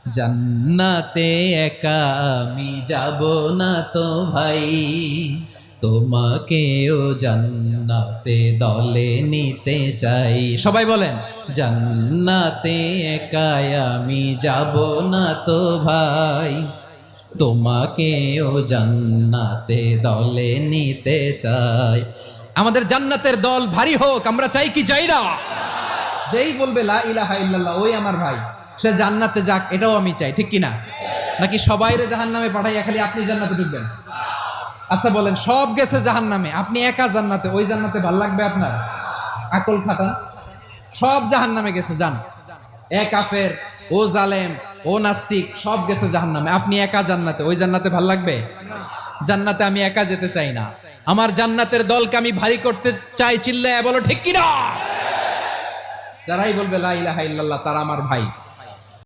জান্নাতে একা আমি যাব না তো ভাই, তোমাকেও জান্নাতে দলে নিতে চাই। সবাই বলেন, জান্নাতে একা আমি যাব না তো ভাই, তোমাকেও জান্নাতে দলে নিতে চাই। আমাদের জান্নাতের দল ভারী হোক, আমরা চাই কি চাই না? যেই বলবে লা ইলাহা ইল্লাল্লাহ ওই আমার ভাই, সে জান্নাতে যাক, এটাও আমি চাই, ঠিক কিনা? নাকি সবাইরে জাহান্নামে পাঠাইয়া খালি আপনি জান্নাতে ঢুকবেন? আচ্ছা বলেন, সব গেছে জাহান্নামে, আপনি একা জান্নাতে, ওই জান্নাতে ভাল লাগবে আপনার? আকল খাটান। সব জাহান্নামে গেছে, যান। এ কাফের, ও জালেম, ও নাস্তিক, সব গেছে জাহান্নামে, আপনি একা জান্নাতে, ওই জান্নাতে ভাল লাগবে? জান্নাতে আমি একা যেতে চাই না, আমার জান্নাতের দলকে আমি ভারী করতে চাই। চিল্লায় বলো ঠিক কিনা? যারাই বলবে লা ইলাহা ইল্লাল্লাহ তারা আমার ভাই।